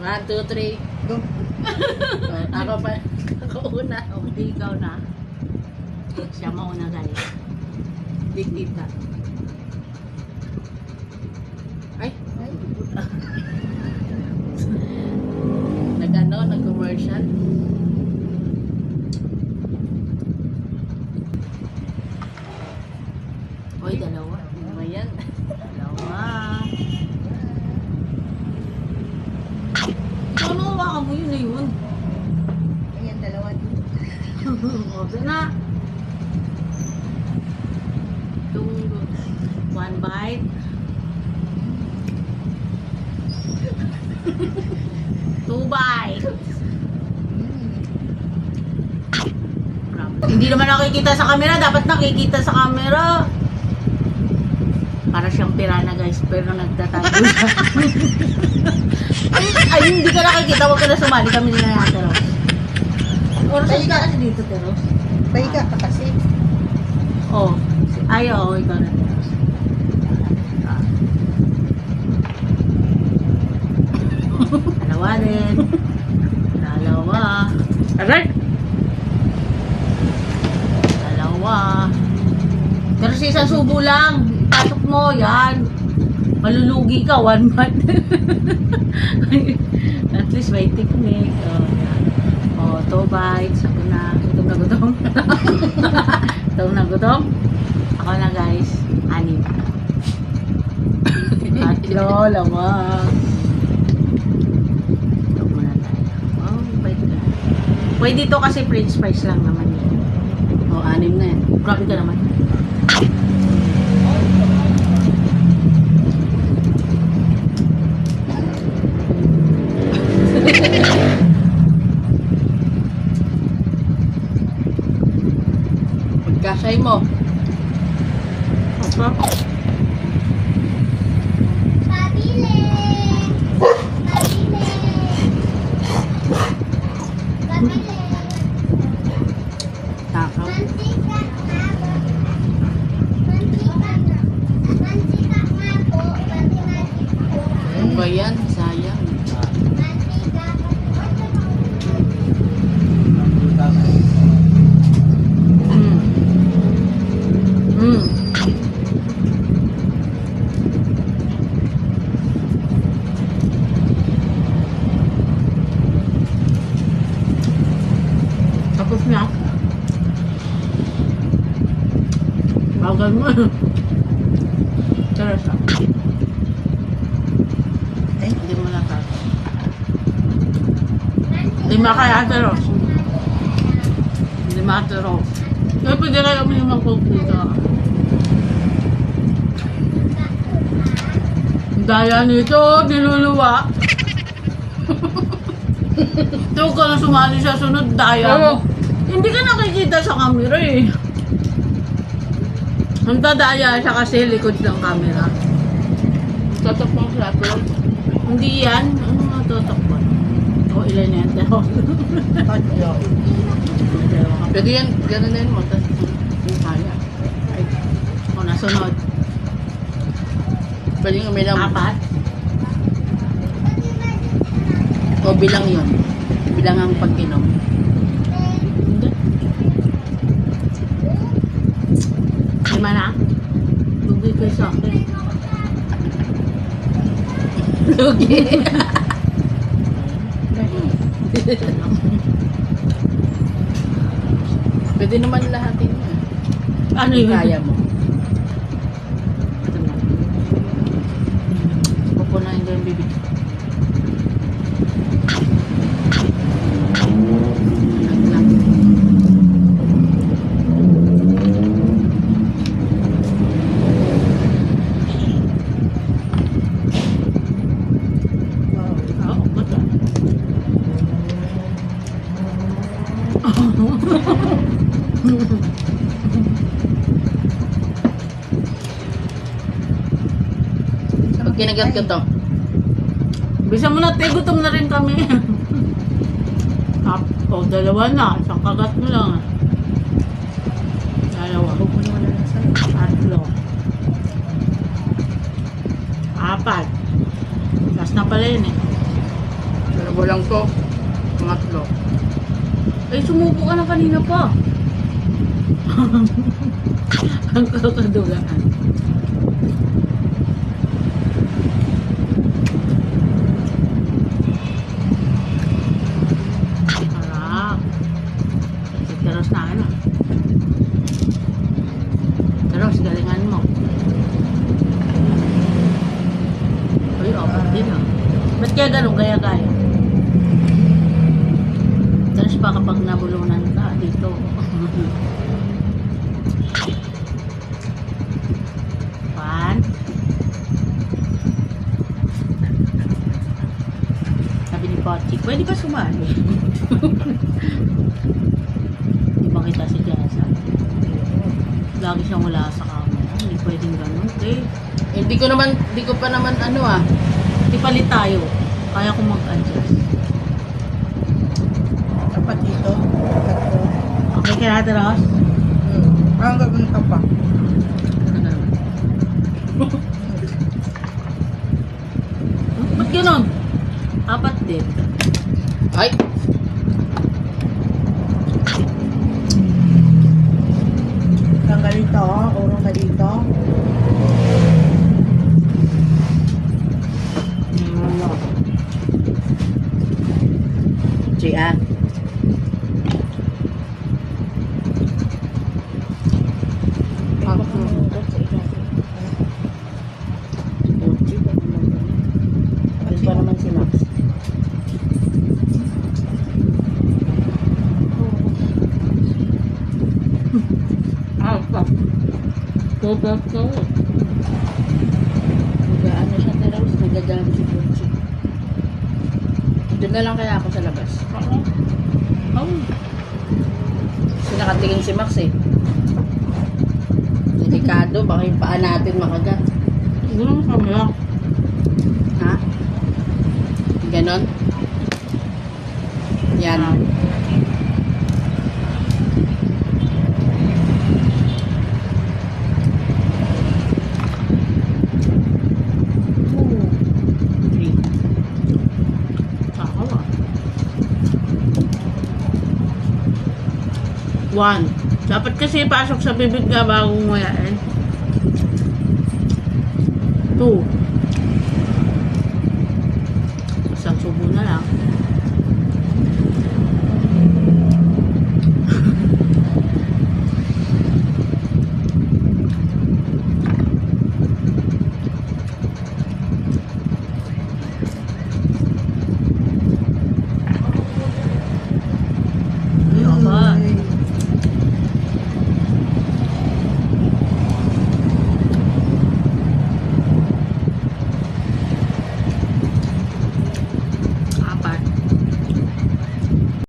1, 2, 3. Go. Ako pa. Ako una. O, di ikaw na. Siya mauna guys. Di kita. Ay. Ay. Nag-ano, nag-commercial. Hoy, dalawa. Ano ba yan? Dalawa. Ano ba mo yun na yun? Ayan, dalawa din. Okay na. One bite. Two bites. Hindi naman nakikita sa camera. Dapat nakikita sa camera. Para siyang pirana guys. Pero nagtatago siya. ay, hindi ka nakikita. Huwag ka na sumali. Kami nila na Teros. Oras ka kasi dito Teros. Pahiga ka kasi. Oh. Ay, oo. Ikaw na Teros. Dalawa din. Dalawa. Aray! Dalawa. Pero sa isang subo lang. Pasok mo, yan. Malulugi ka, 1 month. At least may technique. Oh, yan. Oh, 2 bites. Ako na. Gutom na gutom. Gutom na gutom. Ako na guys. 6. Tatlo, lamang. Ito muna tayo. Oh, bite ka. Pwede to kasi french fries lang naman yun. O, 6 na yan. Grabe ka naman. Pagkasay mo. Apa? Takaw. Ano ba yan? Sayang. Mm. Mm. Tapos na. Bagal mo. Terus ah. Ay, Hindi mo na ka. 5 kaya Teros. 5 Teros. Kaya pwede kayo uminom ng coke dito. Daya nito, niluluwa. Ito ka na sumali sa sunod, daya mo. Hindi ka nakikita sa camera eh. Ang tadaya siya kasi likod ng camera. Totok mo sa lahat. Hindi yan. Ano nga totakpan? O ilan na yan? tatlo. Pwede yan, gano'n na yun mo. Tapos, yung kaya. Ay, o nasunod. Pwede yung uminom. 4. O bilang yun. Bilang ang pag-inom. Hindi. 5 na? Lugi kayo sa akin. Lugi. Pwede naman lahatin mo. Ano yun? Kaya mo. Ito na. Pupunahin ko yung bibig. Oo, basta. Pag kinagat ka to. Bisa mo na, te, gutom na rin kami. O, 2 na. Isang kagat mo lang. 2. Huwag mo naman na sa'yo. 3. 4. Last na pala yun eh. Dalawa lang to. Pangatlo. Ay, sumubo ka na kanina pa. Ang kakadugaan. Harap. Teros na ano. Teros, galingan mo. Uy, opat din ah. Ba't kaya ganun gaya-gaya? Teros pa kapag nabulunan ka dito. One. Sabi ni Pochi, pwede ba sumali? Di ba kita si Jessa? Lagi siyang wala sa camera. Hindi pwedeng ganun. Hindi ko pa naman ano ah. Di palit tayo. Kaya kong mag-adjust. Dapat dito. Tatlo. Okay ka na, Teros? Parang gagawin ka pa. Ba't ganun? Apat din. Ay! Tanggal dito. Urong ka dito. Gia. Ano pa naman si Max? Popop ko. Ano siya Teros? Nagdadaan si Pochi. Doon na lang kaya ako sa labas. Oh. Kasi nakatingin si Max eh. Delikado, baka yung paa natin makagat. Siguro kami. Ha? Ganon? Yan. One. Dapat kasi pasok sa bibig ka bago nguyain. Two.